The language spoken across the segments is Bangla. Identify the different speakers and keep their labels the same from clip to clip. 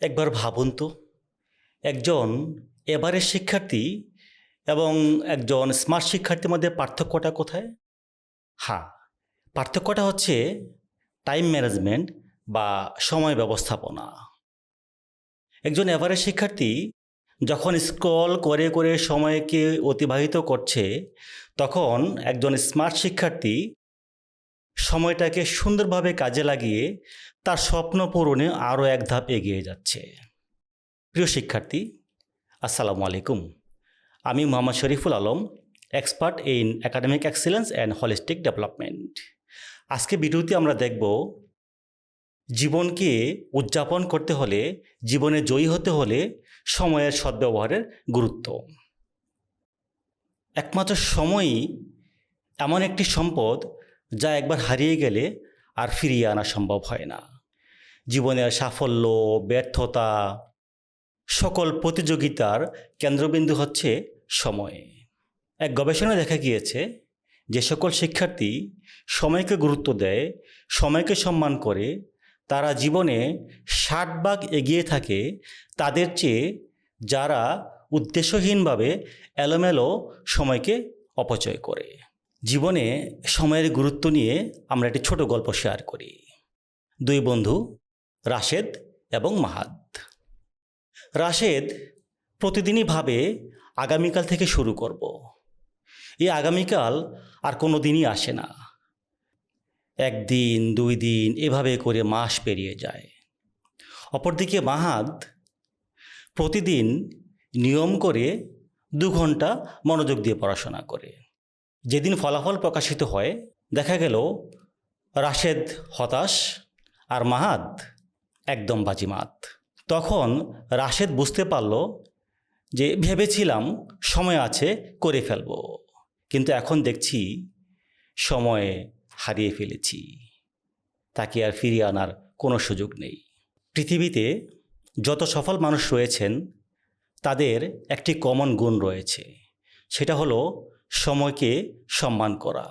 Speaker 1: একবার ভাবুন তো, একজন এভারেজ শিক্ষার্থী এবং একজন স্মার্ট শিক্ষার্থীর মধ্যে পার্থক্যটা কোথায়? হ্যাঁ, পার্থক্যটা হচ্ছে টাইম ম্যানেজমেন্ট বা সময় ব্যবস্থাপনা। একজন এভারেজ শিক্ষার্থী যখন স্ক্রল করে করে সময়কে অতিবাহিত করছে, তখন একজন স্মার্ট শিক্ষার্থী সময়টাকে সুন্দরভাবে কাজে লাগিয়ে তার স্বপ্ন পূরণে আরও এক ধাপ এগিয়ে যাচ্ছে। প্রিয় শিক্ষার্থী, আসসালামু আলাইকুম। আমি Mohammad Shariful Alam, expert in academic excellence and holistic development. আজকে ভিডিওতে আমরা দেখব জীবনকে উদযাপন করতে হলে, জীবনে জয়ী হতে হলে সময়ের সদ্ব্যবহারের গুরুত্ব। একমাত্র সময়ই এমন একটি সম্পদ যা একবার হারিয়ে গেলে আর ফিরিয়ে আনা সম্ভব হয় না। জীবনের সাফল্য, ব্যর্থতা, সকল প্রতিযোগিতার কেন্দ্রবিন্দু হচ্ছে সময়। এক গবেষণায় দেখা গিয়েছে যে সকল শিক্ষার্থী সময়কে গুরুত্ব দেয়, সময়কে সম্মান করে, তারা জীবনে 60 ভাগ এগিয়ে থাকে তাদের চেয়ে যারা উদ্দেশ্যহীনভাবে এলোমেলো সময়কে অপচয় করে। জীবনে সময়ের গুরুত্ব নিয়ে আমরা একটি ছোট গল্প শেয়ার করি। দুই বন্ধু রাশেদ এবং মাহাদ। রাশেদ প্রতিদিনই ভাবে আগামীকাল থেকে শুরু করব। এই আগামীকাল আর কোনো দিনই আসে না। একদিন, 2 দিন এভাবে করে মাস পেরিয়ে যায়। অপরদিকে মাহাদ প্রতিদিন নিয়ম করে 2 ঘন্টা মনোযোগ দিয়ে পড়াশোনা করে। যেদিন ফলাফল প্রকাশিত হয়, দেখা গেল রাশেদ হতাশ আর মাহাদ একদম বাজিমাত। তখন রাশেদ বুঝতে পারল যে ভেবেছিলাম সময় আছে, করে ফেলব, কিন্তু এখন দেখছি সময় হারিয়ে ফেলেছি, তাকে আর ফিরিয়ে আনার কোনো সুযোগ নেই। পৃথিবীতে যত সফল মানুষ রয়েছেন তাদের একটি কমন গুণ রয়েছে, সেটা হলো সময়কে সম্মান করা।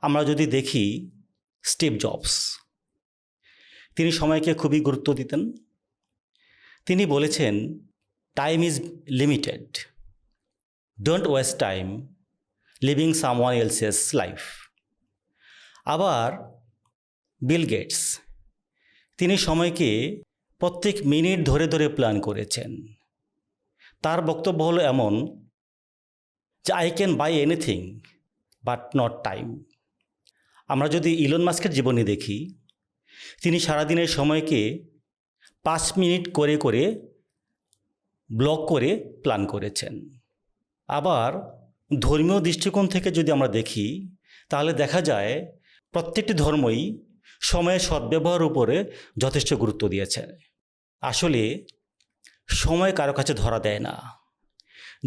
Speaker 1: আমরা যদি দেখি স্টিভ জবস, তিনি সময়কে খুবই গুরুত্ব দিতেন। তিনি বলেছেন, time is limited, don't waste time living someone else's life. আবার বিল গেটস, তিনি সময়কে প্রত্যেক মিনিট ধরে ধরে প্ল্যান করেছেন। তার বক্তব্য হলো এমন যে I can buy anything but not time. আমরা যদি ইলন মাস্কের জীবনী দেখি, তিনি সারাদিনের সময়কে 5 মিনিট করে করে ব্লক করে প্ল্যান করেছেন। আবার ধর্মীয় দৃষ্টিকোণ থেকে যদি আমরা দেখি, তাহলে দেখা যায় প্রত্যেকটি ধর্মই সময়ের সদ্ব্যবহার উপরে যথেষ্ট গুরুত্ব দিয়েছে। আসলে সময় কারো কাছে ধরা দেয় না।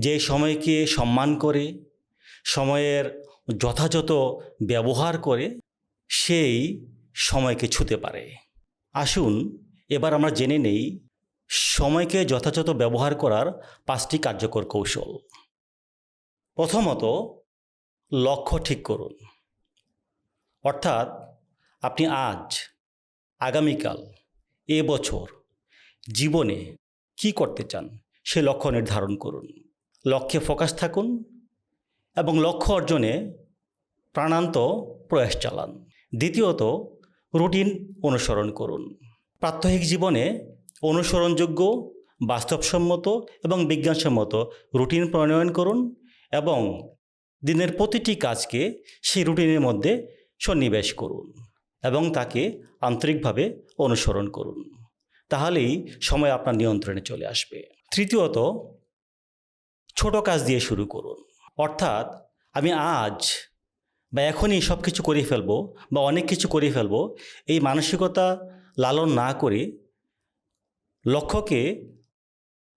Speaker 1: যে সময়কে সম্মান করে, সময়ের যথাযথ ব্যবহার করে, সেই সময়কে ছুঁতে পারে। আসুন এবার আমরা জেনে নেই সময়কে যথাযথ ব্যবহার করার 5টি কার্যকর কৌশল। প্রথমত, লক্ষ্য ঠিক করুন। অর্থাৎ আপনি আজ, আগামীকাল, এবছর জীবনে কি করতে চান সে লক্ষ্য নির্ধারণ করুন। লক্ষ্যে ফোকাস থাকুন এবং লক্ষ্য অর্জনে প্রাণান্ত প্রয়াস চালান। দ্বিতীয়ত, রুটিন অনুসরণ করুন। প্রাত্যহিক জীবনে অনুসরণযোগ্য, বাস্তবসম্মত এবং বিজ্ঞানসম্মত রুটিন প্রণয়ন করুন এবং দিনের প্রতিটি কাজকে সেই রুটিনের মধ্যে সন্নিবেশ করুন এবং তাকে আন্তরিকভাবে অনুসরণ করুন। তাহলেই সময় আপনার নিয়ন্ত্রণে চলে আসবে। তৃতীয়ত, ছোট কাজ দিয়ে শুরু করুন। অর্থাৎ আমি আজ বা এখনই সব কিছু করে ফেলবো বা অনেক কিছু করে ফেলবো, এই মানসিকতা লালন না করে লক্ষ্যকে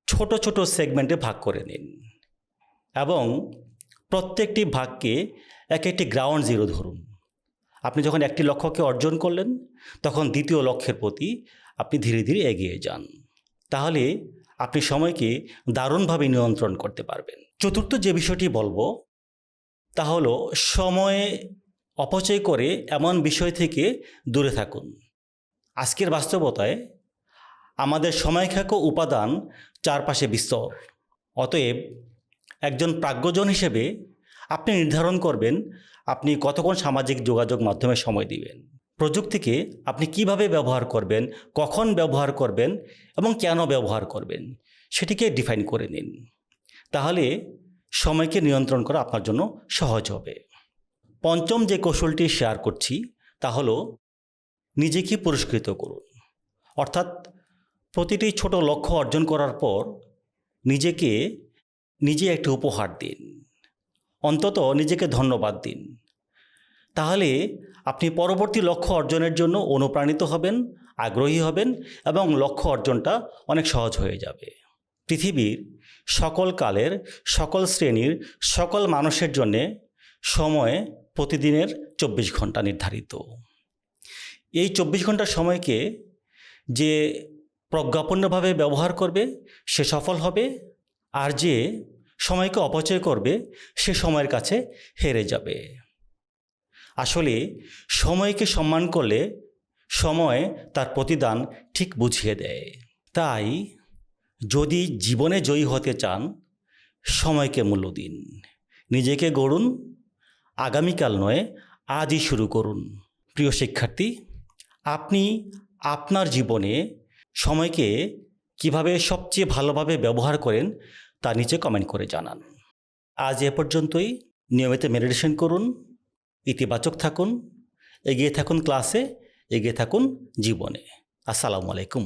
Speaker 1: ছোট ছোট সেগমেন্টে ভাগ করে নিন এবং প্রত্যেকটি ভাগকে এক একটি গ্রাউন্ড জিরো ধরুন। আপনি যখন একটি লক্ষ্যকে অর্জন করলেন, তখন দ্বিতীয় লক্ষ্যের প্রতি আপনি ধীরে ধীরে এগিয়ে যান। তাহলে আপনি সময়কে দারুণভাবে নিয়ন্ত্রণ করতে পারবেন। চতুর্থ যে বিষয়টি বলবো তা হলো সময় অপচয় করে এমন বিষয় থেকে দূরে থাকুন। আজকের বাস্তবতায় আমাদের সময়খাকো উপাদান চারপাশে বিস্তর। অতএব একজন প্রাজ্ঞজন হিসেবে আপনি নির্ধারণ করবেন আপনি কতক্ষণ সামাজিক যোগাযোগ মাধ্যমে সময় দিবেন। প্রযুক্তিকে আপনি কিভাবে ব্যবহার করবেন, কখন ব্যবহার করবেন এবং কেন ব্যবহার করবেন সেটিকে ডিফাইন করে নিন। তাহলে সময়কে নিয়ন্ত্রণ করা আপনার জন্য সহজ হবে। পঞ্চম যে কৌশলটি শেয়ার করছি তা হলো নিজেকে পুরস্কৃত করুন। অর্থাৎ প্রতিটি ছোট লক্ষ্য অর্জন করার পর নিজেকে একটি উপহার দিন, অন্তত নিজেকে ধন্যবাদ দিন। তাহলে আপনি পরবর্তী লক্ষ্য অর্জনের জন্য অনুপ্রাণিত হবেন, আগ্রহী হবেন এবং লক্ষ্য অর্জনটা অনেক সহজ হয়ে যাবে। পৃথিবীর সকল কালের, সকল শ্রেণীর, সকল মানুষের জন্যে সময় প্রতিদিনের 24 ঘন্টা নির্ধারিত। এই 24 ঘন্টা সময়কে যে প্রজ্ঞাপন্নভাবে ব্যবহার করবে সে সফল হবে, আর যে সময়কে অপচয় করবে সে সময়ের কাছে হেরে যাবে। আসলে সময়কে সম্মান করলে সময় তার প্রতিদান ঠিক বুঝিয়ে দেয়। তাই যদি জীবনে জয়ী হতে চান সময়কে মূল্য দিন, নিজেকে গড়ুন, আগামীকাল নয় আজই শুরু করুন। প্রিয় শিক্ষার্থী, আপনি আপনার জীবনে সময়কে কিভাবে সবচেয়ে ভালোভাবে ব্যবহার করেন তা নিচে কমেন্ট করে জানান। আজ এ পর্যন্তই। নিয়মিত মেডিটেশন করুন, ইতিবাচক থাকুন, এগিয়ে থাকুন ক্লাসে, এগিয়ে থাকুন জীবনে। আসসালামু আলাইকুম।